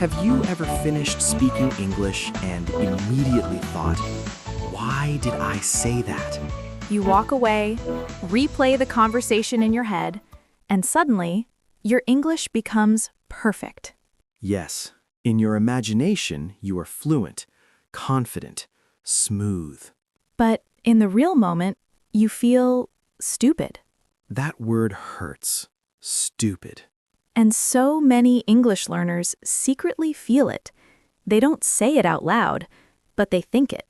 Have you ever finished speaking English and immediately thought, why did I say that? You walk away, replay the conversation in your head, and suddenly, your English becomes perfect. Yes, in your imagination, you are fluent, confident, smooth. But in the real moment, you feel stupid. That word hurts. Stupid. And so many English learners secretly feel it. They don't say it out loud, but they think it.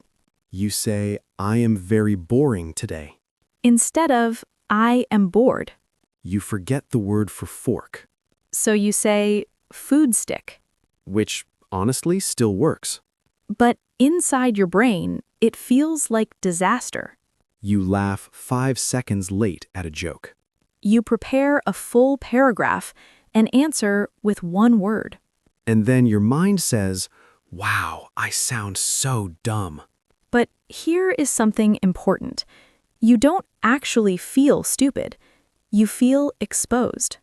You say, I am very boring today. Instead of, I am bored. You forget the word for fork, So you say, food stick. which honestly still works. But inside your brain, it feels like disaster. You laugh 5 seconds late at a joke. You prepare a full paragraph and answer with one word. And then your mind says, wow, I sound so dumb. But here is something important. You don't actually feel stupid. You feel exposed.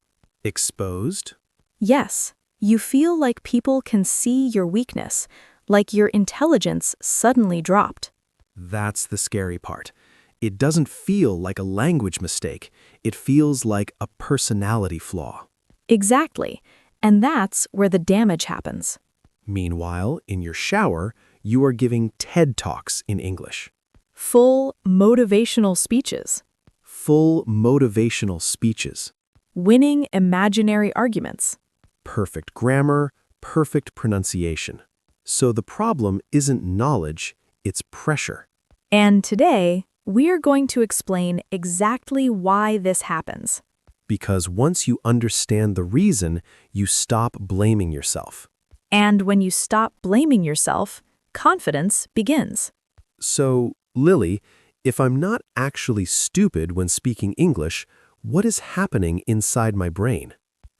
Exposed? Yes, you feel like people can see your weakness, like your intelligence suddenly dropped. That's the scary part. It doesn't feel like a language mistake. It feels like a personality flaw. Exactly. And that's where the damage happens. Meanwhile, in your shower, you are giving TED Talks in English. Full motivational speeches. Full motivational speeches. Winning imaginary arguments. Perfect grammar, perfect pronunciation. So the problem isn't knowledge, it's pressure. And today, we are going to explain exactly why this happens. Because once you understand the reason, you stop blaming yourself. And when you stop blaming yourself, confidence begins. So, Lily, if I'm not actually stupid when speaking English, what is happening inside my brain?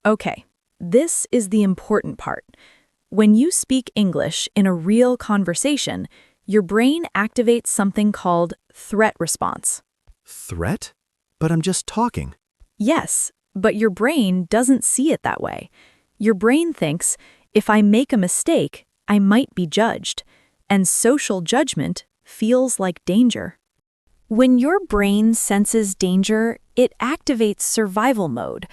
Okay, this is the important part. When you speak English in a real conversation, your brain activates something called threat response. Threat? But I'm just talking. Yes, but your brain doesn't see it that way. Your brain thinks, if I make a mistake, I might be judged, and social judgment feels like danger. When your brain senses danger, it activates survival mode.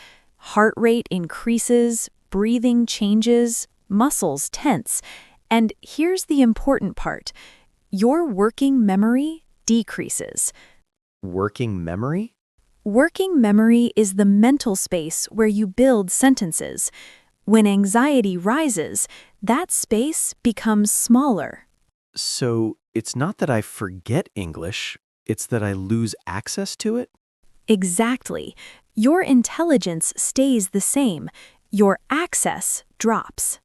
Heart rate increases, breathing changes, muscles tense, and here's the important part. Your working memory decreases. Working memory? Working memory is the mental space where you build sentences. When anxiety rises, that space becomes smaller. So, it's not that I forget English, it's that I lose access to it? Exactly. Your intelligence stays the same. Your access drops.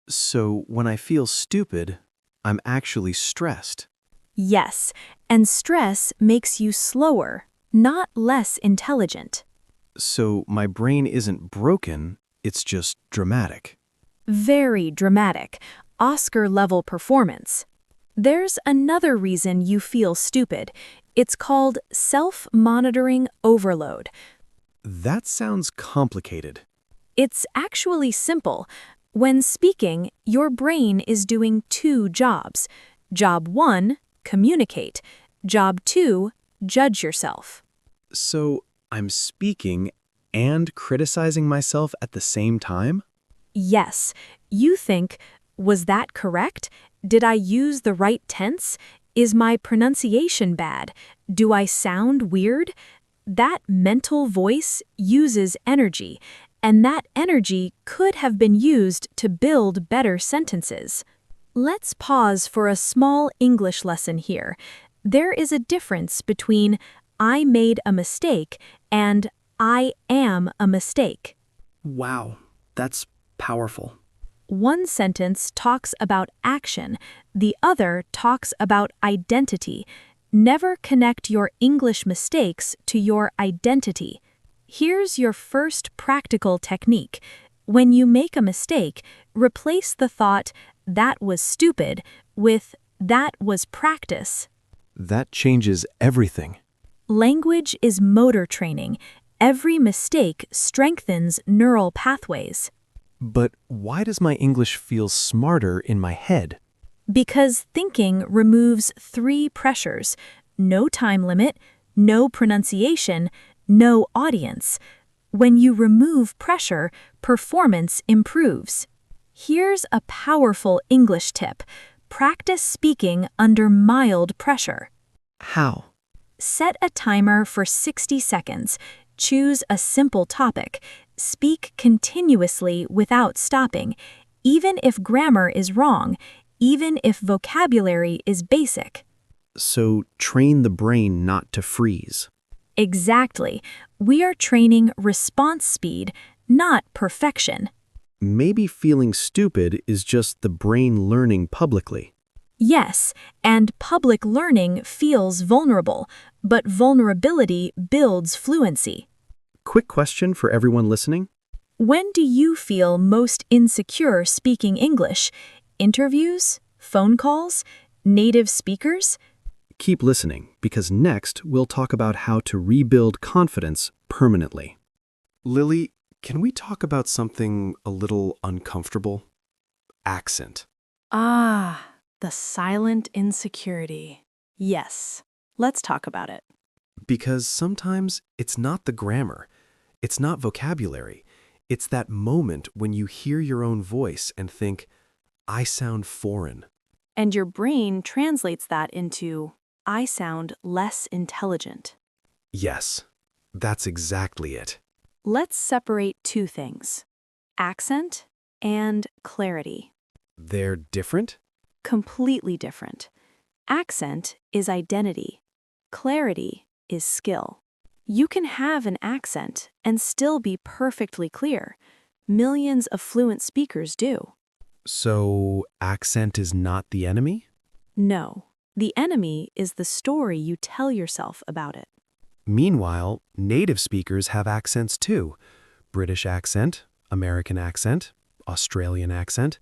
So, when I feel stupid, I'm actually stressed. Yes, and stress makes you slower, not less intelligent. So, my brain isn't broken, it's just dramatic. Very dramatic, Oscar-level performance. There's another reason you feel stupid. It's called self-monitoring overload. That sounds complicated. It's actually simple. When speaking, your brain is doing two jobs. Job 1, communicate. Job 2, judge yourself. So, I'm speaking and criticizing myself at the same time? Yes, you think, was that correct? Did I use the right tense? Is my pronunciation bad? Do I sound weird? That mental voice uses energy, and that energy could have been used to build better sentences. Let's pause for a small English lesson here. There is a difference between I made a mistake and I am a mistake. Wow, that's powerful. One sentence talks about action, the other talks about identity. Never connect your English mistakes to your identity. Here's your first practical technique. When you make a mistake, replace the thought, that was stupid, with that was practice. That changes everything. Language is motor training. Every mistake strengthens neural pathways. But why does my English feel smarter in my head? Because thinking removes three pressures: no time limit, no pronunciation, no audience. When you remove pressure, performance improves. Here's a powerful English tip. Practice speaking under mild pressure. How? Set a timer for 60 seconds. Choose a simple topic. Speak continuously without stopping, even if grammar is wrong, even if vocabulary is basic. So train the brain not to freeze. Exactly. We are training response speed, not perfection. Maybe feeling stupid is just the brain learning publicly. Yes, and public learning feels vulnerable, but vulnerability builds fluency. Quick question for everyone listening. When do you feel most insecure speaking English? Interviews? Phone calls? Native speakers? Keep listening, because next we'll talk about how to rebuild confidence permanently. Lily, can we talk about something a little uncomfortable? Accent. Ah, the silent insecurity. Yes, let's talk about it. Because sometimes it's not the grammar, it's not vocabulary, it's that moment when you hear your own voice and think, I sound foreign. And your brain translates that into, I sound less intelligent. Yes, that's exactly it. Let's separate two things: accent and clarity. They're different? Completely different. Accent is identity. Clarity is skill. You can have an accent and still be perfectly clear. Millions of fluent speakers do. So, accent is not the enemy? No, the enemy is the story you tell yourself about it. Meanwhile, native speakers have accents too. British accent, American accent, Australian accent.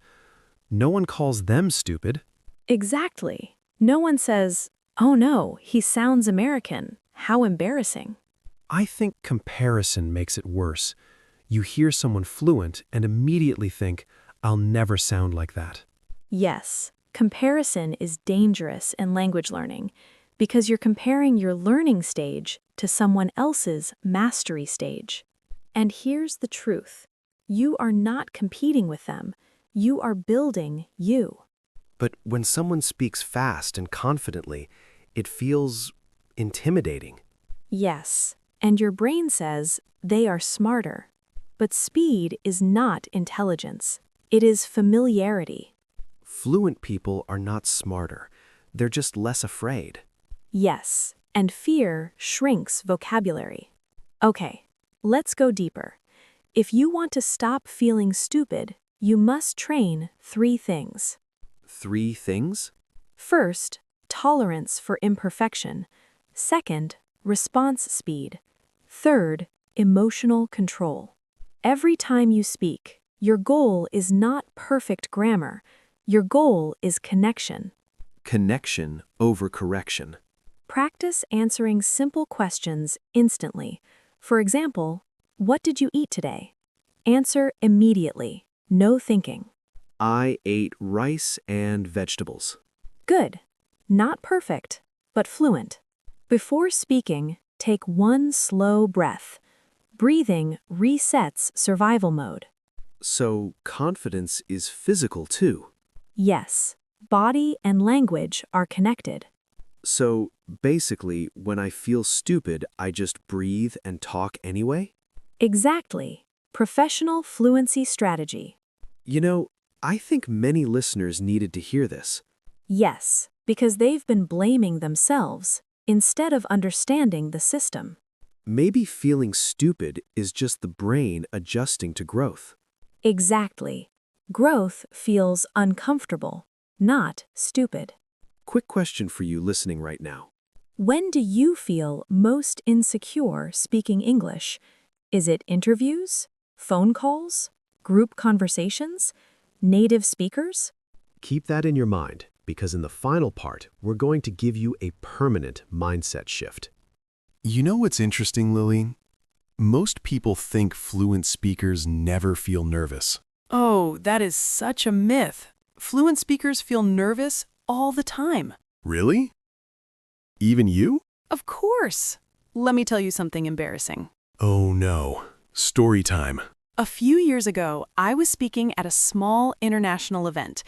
No one calls them stupid. Exactly. No one says, oh no, he sounds American. How embarrassing. I think comparison makes it worse. You hear someone fluent and immediately think, I'll never sound like that. Yes, comparison is dangerous in language learning because you're comparing your learning stage to someone else's mastery stage. And here's the truth. You are not competing with them. You are building you. But when someone speaks fast and confidently, it feels intimidating. Yes, and your brain says they are smarter. But speed is not intelligence. It is familiarity. Fluent people are not smarter. They're just less afraid. Yes, and fear shrinks vocabulary. Okay, let's go deeper. If you want to stop feeling stupid, you must train three things. 3 things? First, tolerance for imperfection. Second, response speed. Third, emotional control. Every time you speak, your goal is not perfect grammar. Your goal is connection. Connection over correction. Practice answering simple questions instantly. For example, what did you eat today? Answer immediately. No thinking. I ate rice and vegetables. Good. Not perfect, but fluent. Before speaking, take one slow breath. Breathing resets survival mode. So confidence is physical too. Yes, body and language are connected. So basically, when I feel stupid, I just breathe and talk anyway? Exactly. Professional fluency strategy. You know, I think many listeners needed to hear this. Yes, because they've been blaming themselves instead of understanding the system. Maybe feeling stupid is just the brain adjusting to growth. Exactly. Growth feels uncomfortable, not stupid. Quick question for you listening right now. When do you feel most insecure speaking English? Is it interviews, phone calls, group conversations, native speakers? Keep that in your mind, because in the final part, we're going to give you a permanent mindset shift. You know what's interesting, Lily? Most people think fluent speakers never feel nervous. Oh, that is such a myth. Fluent speakers feel nervous all the time. Really? Even you? Of course. Let me tell you something embarrassing. Oh no. Story time. A few years ago, I was speaking at a small international event.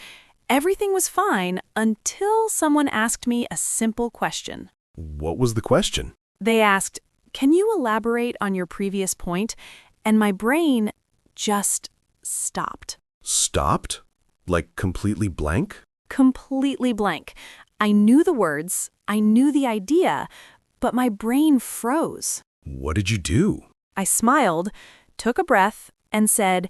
Everything was fine until someone asked me a simple question. What was the question? They asked, "Can you elaborate on your previous point?" And my brain just stopped. Stopped? Like completely blank? Completely blank. I knew the words, I knew the idea, but my brain froze. What did you do? I smiled, took a breath, and said,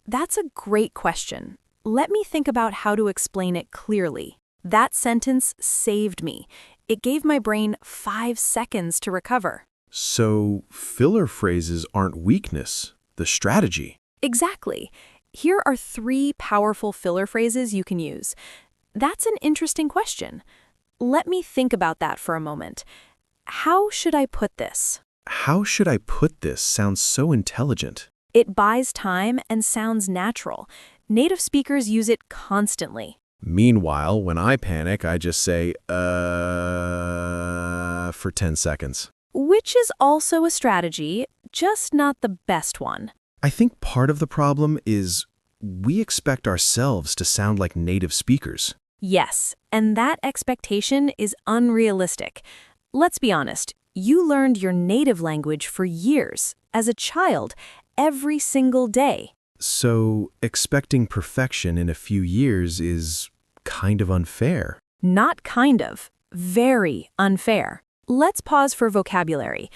"That's a great question. Let me think about how to explain it clearly." That sentence saved me. It gave my brain 5 seconds to recover. So, filler phrases aren't weakness, the strategy. Exactly. Here are 3 powerful filler phrases you can use. That's an interesting question. Let me think about that for a moment. How should I put this? How should I put this sounds so intelligent. It buys time and sounds natural. Native speakers use it constantly. Meanwhile, when I panic, I just say, for 10 seconds. Which is also a strategy, just not the best one. I think part of the problem is we expect ourselves to sound like native speakers. Yes, and that expectation is unrealistic. Let's be honest, you learned your native language for years, as a child, every single day. So, expecting perfection in a few years is kind of unfair. Not kind of, very unfair. Let's pause for vocabulary.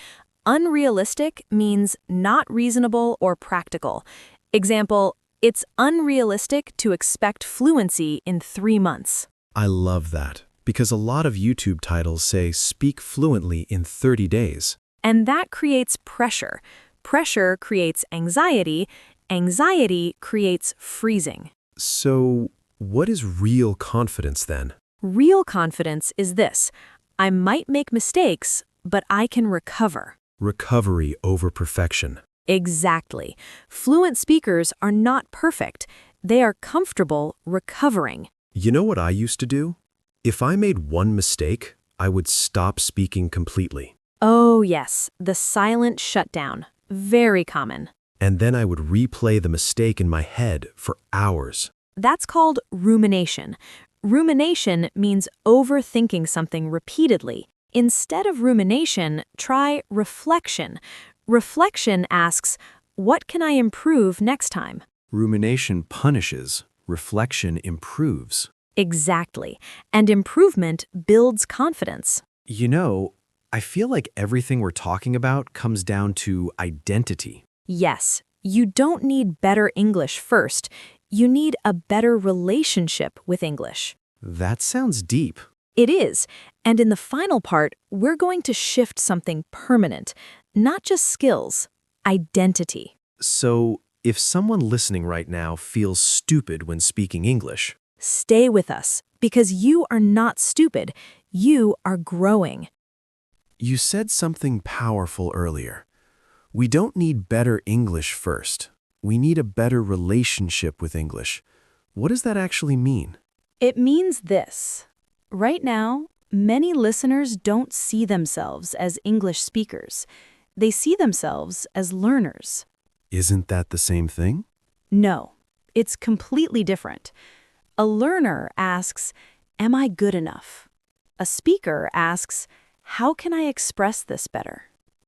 Unrealistic means not reasonable or practical. Example, it's unrealistic to expect fluency in 3 months. I love that, because a lot of YouTube titles say speak fluently in 30 days. And that creates pressure. Pressure creates anxiety. Anxiety creates freezing. So, what is real confidence then? Real confidence is this: I might make mistakes, but I can recover. Recovery over perfection. Exactly. Fluent speakers are not perfect. They are comfortable recovering. You know what I used to do? If I made one mistake, I would stop speaking completely. Oh, yes, the silent shutdown. Very common. And then I would replay the mistake in my head for hours. That's called rumination. Rumination means overthinking something repeatedly. Instead of rumination, try reflection. Reflection asks, what can I improve next time? Rumination punishes, reflection improves. Exactly. And improvement builds confidence. You know, I feel like everything we're talking about comes down to identity. Yes, you don't need better English first. You need a better relationship with English. That sounds deep. It is. And in the final part, we're going to shift something permanent, not just skills, identity. So, if someone listening right now feels stupid when speaking English, Stay with us, because you are not stupid. You are growing. you said something powerful earlier. We don't need better English first. We need a better relationship with English. What does that actually mean? It means this. Right now, many listeners don't see themselves as English speakers. They see themselves as learners. Isn't that the same thing? No, it's completely different. A learner asks, am I good enough? A speaker asks, how can I express this better?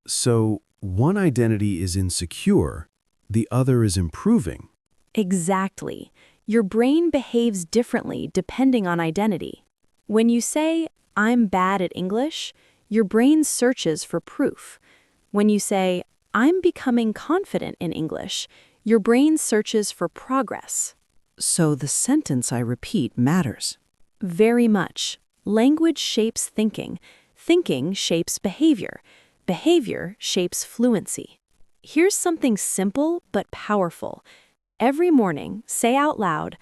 So, one identity is insecure, the other is improving. Exactly. Your brain behaves differently depending on identity. When you say, I'm bad at English, your brain searches for proof. When you say, I'm becoming confident in English, your brain searches for progress. So the sentence I repeat matters. Very much. Language shapes thinking. Thinking shapes behavior. Behavior shapes fluency. Here's something simple but powerful. Every morning, say out loud,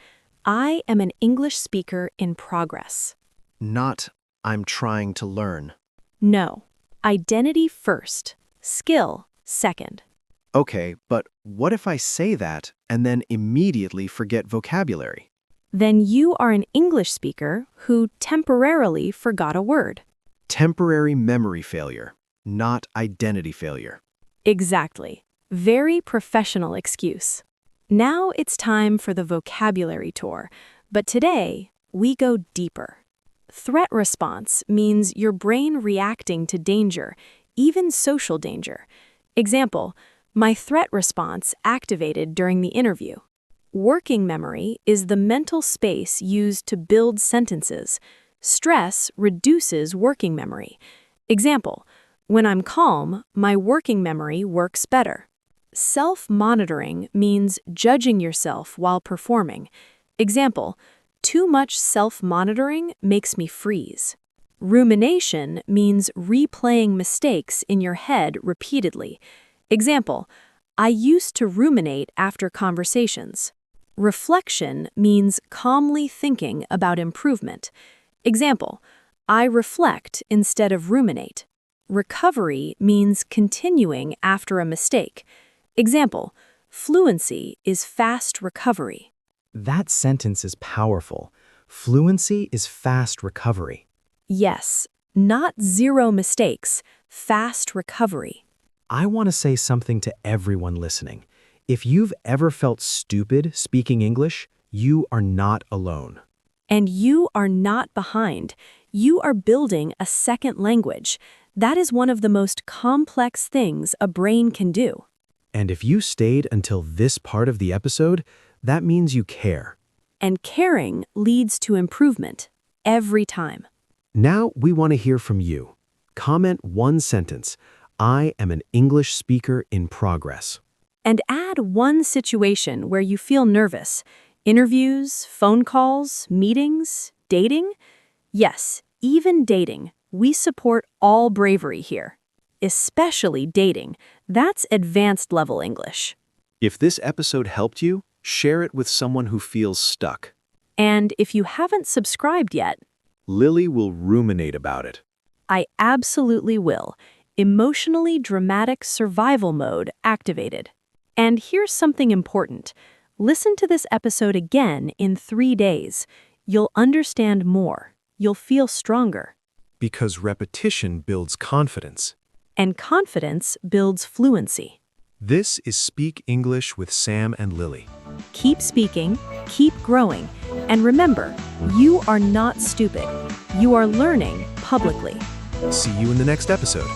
I am an English speaker in progress. Not, I'm trying to learn. No. Identity first. Skill second. Okay, but what if I say that and then immediately forget vocabulary? Then you are an English speaker who temporarily forgot a word. Temporary memory failure, not identity failure. Exactly. Very professional excuse. Now it's time for the vocabulary tour, but today we go deeper. Threat response means your brain reacting to danger, even social danger. Example, my threat response activated during the interview. Working memory is the mental space used to build sentences. Stress reduces working memory. Example, when I'm calm, my working memory works better. Self-monitoring means judging yourself while performing. Example, too much self-monitoring makes me freeze. Rumination means replaying mistakes in your head repeatedly. Example, I used to ruminate after conversations. Reflection means calmly thinking about improvement. Example, I reflect instead of ruminate. Recovery means continuing after a mistake. Example, fluency is fast recovery. That sentence is powerful. Fluency is fast recovery. Yes, not zero mistakes, fast recovery. I want to say something to everyone listening. If you've ever felt stupid speaking English, you are not alone. And you are not behind. You are building a second language. That is one of the most complex things a brain can do. And if you stayed until this part of the episode, that means you care. And caring leads to improvement every time. Now we want to hear from you. Comment one sentence. I am an English speaker in progress. And add one situation where you feel nervous. Interviews, phone calls, meetings, dating? Yes, even dating. We support all bravery here. Especially dating. That's advanced level English. If this episode helped you, share it with someone who feels stuck. And if you haven't subscribed yet, Lily will ruminate about it. I absolutely will. Emotionally dramatic survival mode activated. And here's something important. Listen to this episode again in 3 days. You'll understand more. You'll feel stronger. Because repetition builds confidence. And confidence builds fluency. This is Speak English with Sam and Lily. Keep speaking, keep growing, and remember, you are not stupid. You are learning publicly. See you in the next episode.